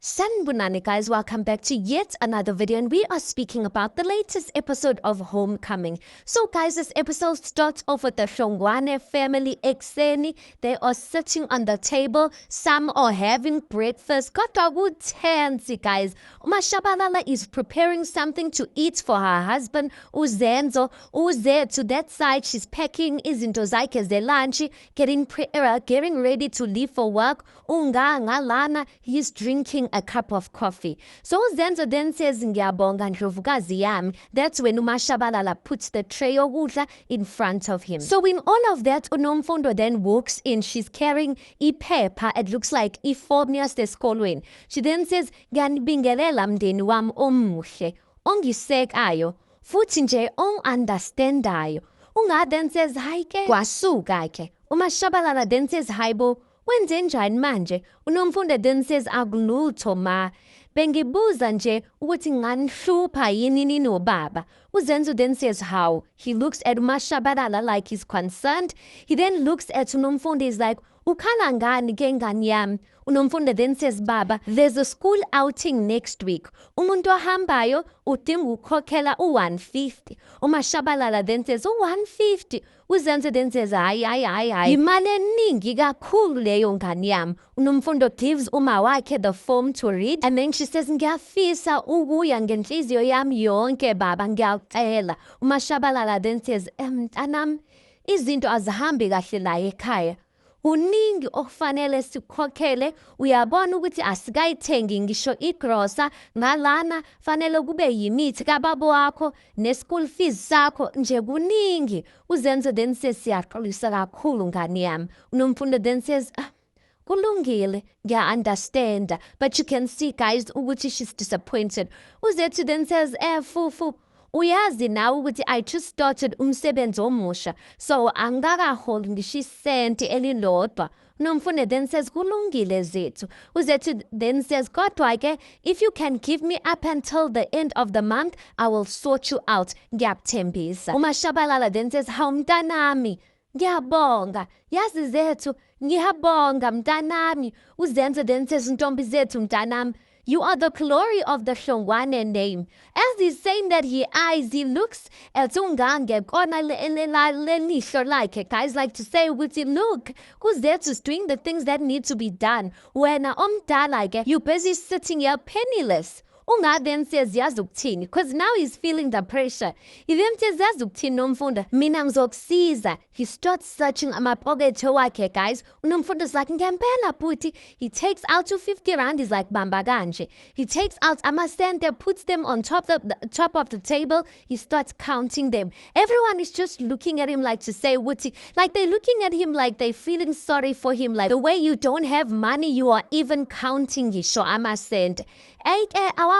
Sanbonani guys, welcome back to yet another video, and we are speaking about the latest episode of Homecoming. So guys, this episode starts off with the Shongwane family ekuseni. They are sitting on the table, some are having breakfast. Kodwa kutensi guys. uMashabalala is preparing something to eat for her husband uZenzo. Uze to that side, she's packing izinto zakhe zelunch, getting ready to leave for work. Ngalana, he's drinking a cup of coffee. So Zenzo then says ngiyabonga ndlovukazi yami. That's when uMashabalala puts the tray yokudla in front of him. So in all of that, uNomfundo then walks in. She's carrying iphepha. It looks like iform yasesikolweni. She then says ngiyanibingelela mndeni wami omuhle ongisekayo futhi nje ongunderstandayo. Unga then says hayi ke kwasuka ke. uMashabalala then says hayi bo, wenzenjani manje? uNomfundo then says akulutho ma, bengibuza nje ukuthi nganihlupha yini nini nobaba. uZenzo then says how. He looks at uMashabalala like he's concerned. He then looks at uNomfundo, he's like, ukhala ngani ke ngani yami? uNomfundo then says, baba, there's a school outing next week. Umuntu ohambayo udinga ukukhokhela u-150. uMashabalala then says, u-150? uZenzo then says, hayi imali eningi kakhulu leyo ngani yami. uNomfundo gives uma wakhe the form to read, and then she says, ngiyafisa ukuya ngenhliziyo yami yonke baba, ngiyacela. uMashabalala then says, mntanami, izinto azihambi kahle la ekhaya. Uningi okufanele sikhokhele. Uyabona ukuthi asikayithengi ngisho igrosa, ngalana fanele kube yimithi kababa wakho ne-school fees sakho nje kuningi. uZenzo then says, siyaxolisa kakhulu ngani yami. uNomfundo then says, kulungile, ngiya-understanda. But you can see guys ukuthi she's disappointed. uZethu then says, fufu, uyazi nawe ukuthi I just started umsebenzi omusha, so angakaholi ngisho isenti elilodwa. uNomfundo then says, kulungile Zethu. uZethu then says, kodwa ke, if you can give me up until the end of the month, I will sort you out, ngiyakuthembisa. uMashabalala then says, hawu mntanami, ngiyabonga, yazi Zethu, ngiyabonga mntanami. uZenzo then says, ntombi Zethu mntanami, you are the glory of the Shongwane name. As he's saying that, he looks at Ungange, guys like to say, look, uZethu's doing the things that need to be done. When you're busy sitting here penniless. Unga then says yazukuthini, because now he's feeling the pressure. He then says yazukuthini Nomfundo, mina ngizokusiza. He starts searching amapocket wakhe guys. uNomfundo's like ngempela bhuti. He takes out 250 rand, he's like bamba kanje. He takes out amasente, puts them on top of the table. He starts counting them. Everyone is just looking at him like to say wuti, like they're looking at him like they're feeling sorry for him, like the way you don't have money, you are even counting ngisho amasente.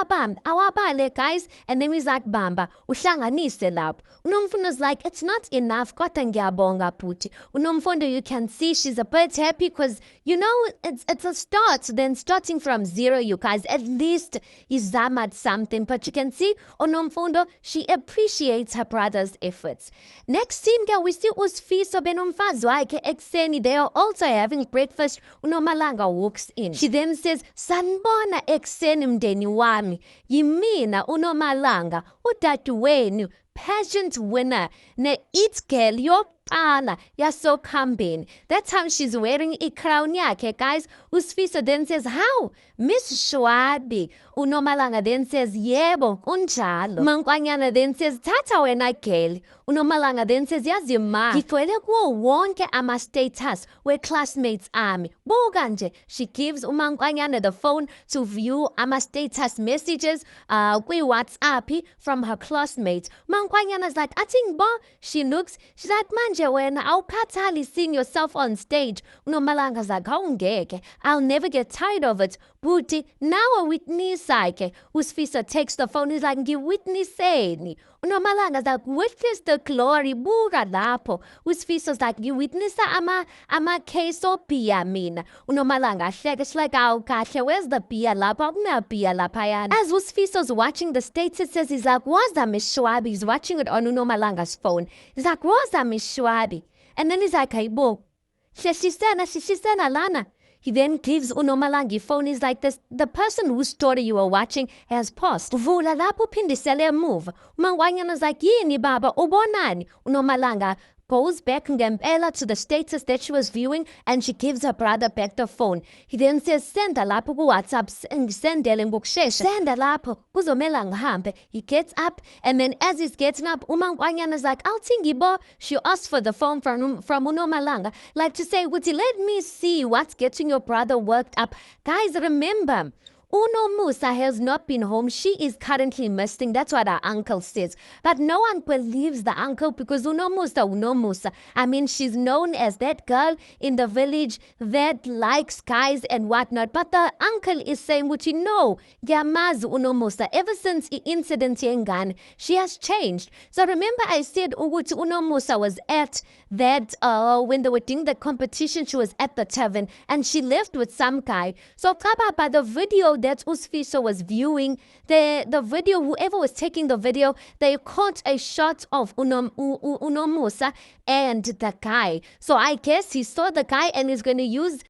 Awabale guys, and then he's like bamba uhlanganise lapho. uNomfundo's like, it's not enough, kodwa ngiyabonga bhuti. uNomfundo, you can see she's a bit happy because you know it's a start. Then starting from zero, you guys, at least he's at something. But you can see uNomfundo, she appreciates her brother's efforts. Next scene, we see uSifiso benomfazi wakhe ekuseni. They are also having breakfast. uNomalanga walks in. She then says, sanibona ekuseni mndeni wami, yimina uNomalanga, udadewenu, pageant winner, ne-it girl yokuqala yasokhambeni. That's how she's wearing i-crown yakhe guys. uSifiso then says, how? Miss Shwabi. uNomalanga then says, yebo kunjalo. uMankwanyana then says, thatha wena girl. uNomalanga then says, yazi ma, ngigcwele kuwo wonke ama-status we-classmates ami. Buka nje. She gives uMankwanyana the phone to view ama-status messages kwi-WhatsApp from her classmates. uMankwanyana's like, ating bo. She looks, she's like, manje wena awukhathali seeing yourself on stage. uNomalanga's like, awungeke, I'll never get tired of it. Bhuti, nawe witnessake. uSifiso takes the phone, he's like, ngiwitnesseni. uNomalanga's like, witness the glory, buka lapho. uSifiso's like, ngiwitnessa ama-case obhiya mina. uNomalanga ahleka, she's like, awu kahle, where's the beer lapho? Akunabhiya laphayana. As uSifiso's watching the statuses, he's like, waza Miss Shwabi. He's watching it on uNomalanga's phone. He's like, waza Miss Shwabi. And then he's like, hey bo, sheshisena lana. He then gives uNomalanga phone. He's like, the person whose story you were watching has passed. Vula lapho phindisele emuva. Umangwanyana's like, yini baba, ubonani? uNomalanga goes back ngempela to the status that she was viewing, and she gives her brother back the phone. He then says, senda lapho ku-WhatsApp, ngisendele ngokushesha. Senda lapho, kuzomela ngihambe. He gets up, and then as he's getting up, umangwanyana's like, Altingibo. She asks for the phone from uNomalanga, like to say, would you let me see what's getting your brother worked up? Guys, remember, uNomusa has not been home. She is currently missing. That's what our uncle says. But no one believes the uncle because uNomusa. I mean, she's known as that girl in the village that likes guys and whatnot. But the uncle is saying, which you know, Gyamazi uNomusa. Ever since the incident yengane, she has changed. So remember I said ukuthi uNomusa was at that, when they were doing the competition, she was at the tavern and she left with some guy. So by the video that Usfiso was viewing, the video, whoever was taking the video, they caught a shot of uNomusa and the guy. So I guess he saw the guy and is going to use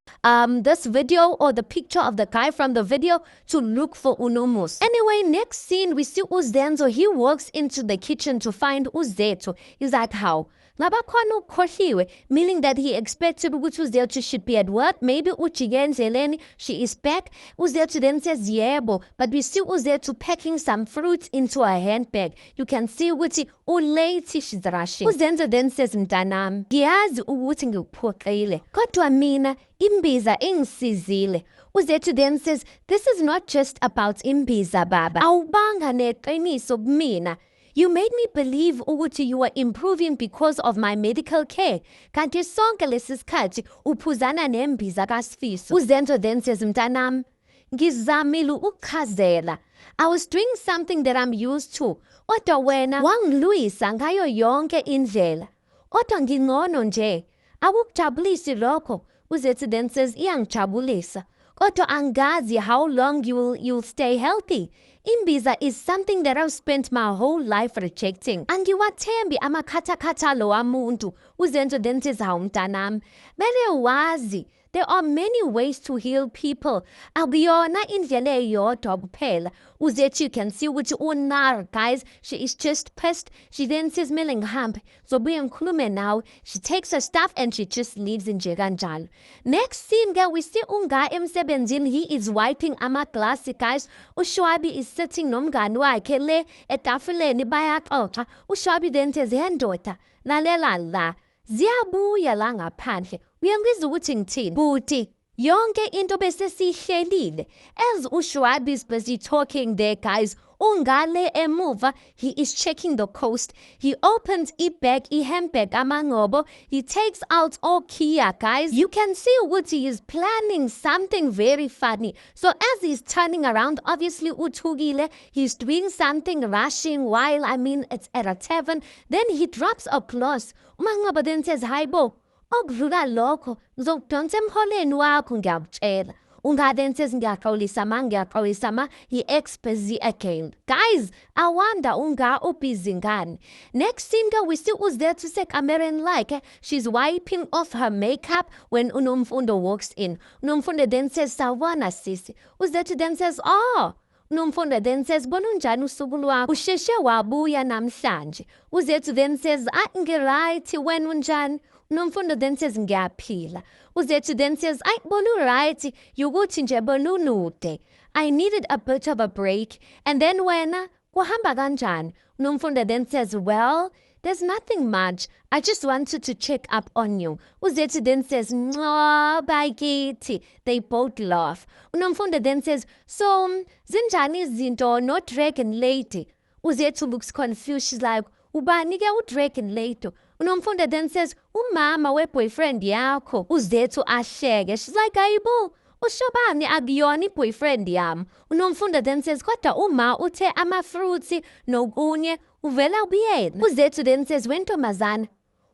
this video or the picture of the guy from the video to look for uNomusa. Anyway, next scene, we see Uzenzo. He walks into the kitchen to find Uzethu. He's like, how? Meaning that he expected Uzethu should be at work. Maybe Zeleni, she is back. Uzethu then says, yebo. But we see Uzethu packing some fruits into a handbag. You can see ukuthi late she's rushing. Uzenzo then says, mntanami, ngiyazi ukuthi ngikuphoxile. Kodwa mina, imbiza ingisizile. Uzethu then says, this is not just about imbiza, baba. Awubanga neqiniso kumina. You made me believe ukuthi you were improving because of my medical care. Kanti sonke lesisikhathi uphuzana nembiza kaSifiso. Uzenzo then says, mntanami, ngizamile ukuchazela. I was doing something that I'm used to. Kodwa wena wangilwisa ngayo yonke indlela. Kodwa ngingcono nje. Akukujabulisi lokho. Uzethu then says, iyangijabulisa. Kodwa angazi how long you'll stay healthy. Imbiza is something that I've spent my whole life rejecting. Angiwathembi amakhathakhathalo wamuntu. Uzenzo then says, hawu mntanami, mele wazi. There are many ways to heal people. Akuyona indlela eyodwa kuphela. Uzethu, you can see ukuthi unar, guys. She is just pissed. She then says, mele ngihambe. Zobuye ngikhulume nawe. She takes her stuff and she just leaves nje kanjalo. Next scene, guys, we see unga emsebenzini. He is wiping amaglasi, guys. uShwabi is sitting nomngani wakhe le etafuleni bayaxoxa. uShwabi then says, hey ndoda, lalela la. Ziyabuya la ngaphandle. Uyangizwa ukuthi ngithini? Buti, yonke into bese sihlelile. As uShwabi is busy talking there, guys, ungale emuva, he is checking the coast. He opens handbag amangobo. He takes out all Kia, guys. You can see what he is planning something very funny. So as he's turning around, obviously uthukile, he's doing something rushing while, it's at a tavern. Then he drops a clause. Umangobo then says, hayibo, okudlula lokho, ngizokudonsa emholeni wakho ngiyakutshela. Unga then says, ngiyaxolisa ma, he acts busy again. Guys, I wonder unga ubhizi ngani. Next scene, we see Uzethu sekamereni like she's wiping off her makeup when uNomfundo walks in. uNomfundo then says, sawubona sisi. Uzethu then says, oh. uNomfundo then says, bona unjani usuku lwakho? Usheshe wabuya namhlanje. Uzethu then says, ngiright, wena unjani? uNomfundo then says, ngiyaphila. Uzethu then says, bona uright, yukuthi nje bona unude. I needed a bit of a break. And then wena, kuhamba kanjani? uNomfundo then says, well, there's nothing much. I just wanted to check up on you. Uzethu then says, no, bakithi. They both laugh. uNomfundo then says, so, zinjani izinto no dragon lady? Uzethu looks confused. She's like, ubani ke udragon lady? uNomfundo then says, umama we-boyfriend yakho. Uzethu ahleke. She's like, ayibo, uShobani akuyona i-boyfriend yami. uNomfundo then says, kodwa uma uthe ama-fruits nokunye uvela ubuyena. Uzethu then says, wentomazana,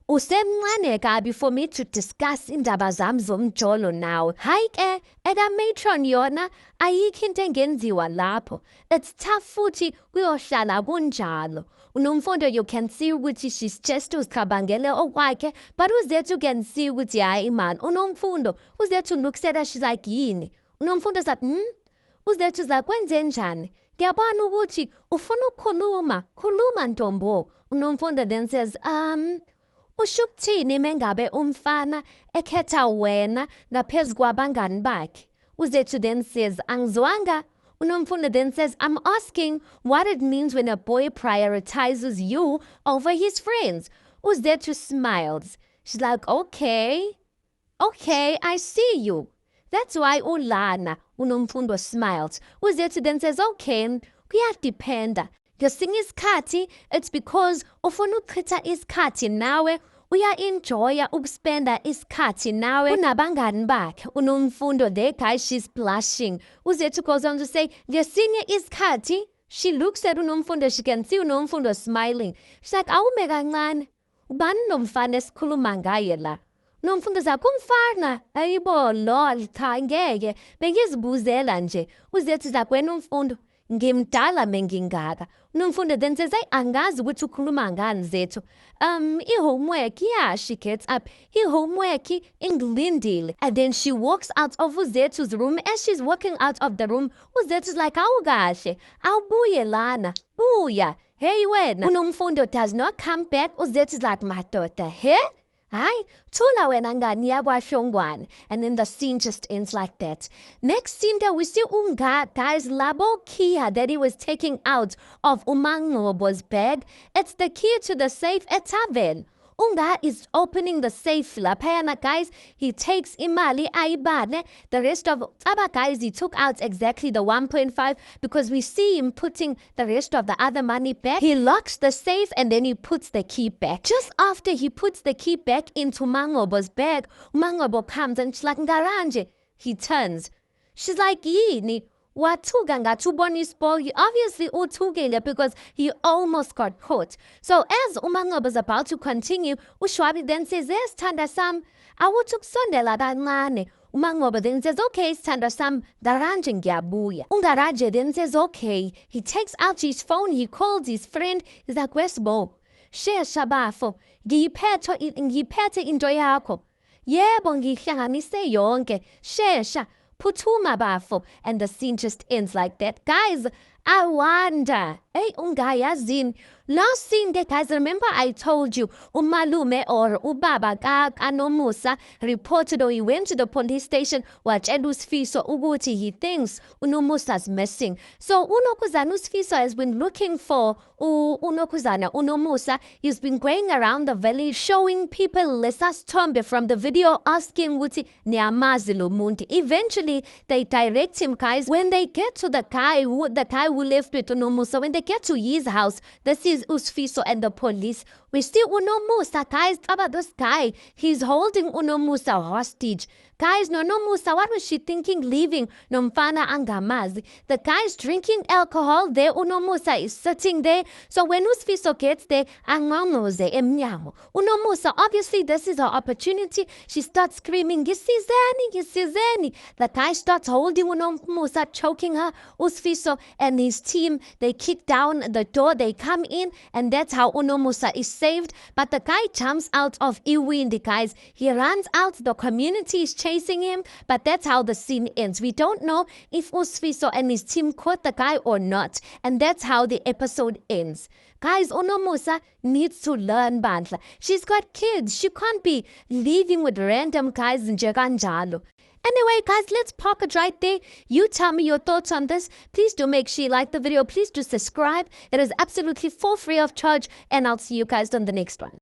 Usemncane kabi for me to discuss indaba zami zomjolo nawe. Hayi ke, eka-matron yona, ayikho into engenziwa lapho. It's tough futhi kuyohlala kunjalo. Unomfundo you can see ukuthi she's just uzicabangele okwakhe, but uzethu can see ukuthi hayi man, unomfundo, uzethu look she's like yini. Unomfundo sathi, uzethu zakwenze njani? Ngiyabona ukuthi ufuna ukukhuluma, khuluma ntombo. Unomfundo then says, usho ukuthini mengabe umfana ekhetha wena ngaphezu kwabangani bakhe? Uzethu then says, angizwanga. Unomfundo then says, I'm asking what it means when a boy prioritizes you over his friends. Uzethu smiles. She's like, okay, I see you. That's why ulana. Unomfundo smiles. Uzethu then says, okay, kuyadependa. Ngesinye isikhathi, it's because ufuna ukuchitha isikhathi nawe, uya-enjoya ukuspenda isikhathi nawe unabangani bakhe. Unomfundo, there guys, she's blushing. Uzethu goes on to say, ngesinye isikhathi, she looks at unomfundo, she can see unomfundo smiling. She's like, awume kancane, ubani nomfana esikhuluma ngaye la? Unomfundo zakho umfana, ayibo lol, cha ngeke, bengizibuzela nje. Uzethu zakho wena umfundo, ngimdala mengingaka. Unomfundo then says, angazi ukuthi ukhuluma ngani zethu. I-homework, yeah, she gets up. I-homework, ingilindile. And then she walks out of uzethu's room. As she's walking out of the room, uzethu's like, awukahle, awubuye lana, buya. Hey wena. Unomfundo does not come back. Uzethu's like, madoda, he? Hayi, thula wena ngani yakwaShongwane. And then the scene just ends like that. Next scene that we see Unga, guys, labo key that he was taking out of Umangobo's bag. It's the key to the safe at Tavel. Unga is opening the safe. Lapayana, guys, he takes imali aibane. The rest of Aba guys, he took out exactly the 1.5 because we see him putting the rest of the other money back. He locks the safe and then he puts the key back. Just after he puts the key back into Mangobo's bag, Mangobo comes and she's like, Ngaranje. He turns. She's like, yini. Wathuka ngathubona ispoil. Obviously uthukile because he almost got caught. So as uMangobo is about to continue, uShwabi then says, yes, Thanda Sam, awuthi ukusondela kancane. uMangobo then says, okay, Sithando Sam, daranje ngiyabuya. Ungaraje then says, okay. He takes out his phone, he calls his friend, he's like, Wesbo, shesha bafo, ngiyiphethe into yakho. Yebo ngihlanganise yonke, shesha. Phuthuma bafo. And the scene just ends like that. Guys, I wonder. Hey, ungayazini. Last scene, guys, remember I told you, umalume or ubaba kaNomusa reported or he went to the police station, watshela uSifiso ukuthi he thinks uNomusa's missing. So uNokuzana uSifiso has been looking for uNokuzana, uNomusa. He's been going around the village showing people Lesas Tombe from the video, asking ukuthi niyamazi lo muntu. Eventually, they direct him, guys. When they get to the guy who left with uNomusa, when they get to his house, this is uSifiso and the police. We see uNomusa, guys. About this guy, he's holding uNomusa hostage. Guys, Nomusa, what was she thinking leaving Nomfana Angamazi? The guy's drinking alcohol there, uNomusa is sitting there. So when uSifiso gets there, Angamuze emnyango. uNomusa, obviously this is her opportunity. She starts screaming, Ngisizeni, Ngisizeni. The guy starts holding uNomusa, choking her. uSifiso and his team, they kick down the door, they come in, and that's how uNomusa is saved. But the guy jumps out of Iwindi, guys. He runs out, the community is chasing him, but that's how the scene ends. We don't know if uSifiso and his team caught the guy or not, and that's how the episode ends. Guys, uNomusa needs to learn bandla. She's got kids. She can't be leaving with random guys nje kanjalo. Anyway, guys, let's park it right there. You tell me your thoughts on this. Please do make sure you like the video. Please do subscribe. It is absolutely for free of charge, and I'll see you guys on the next one.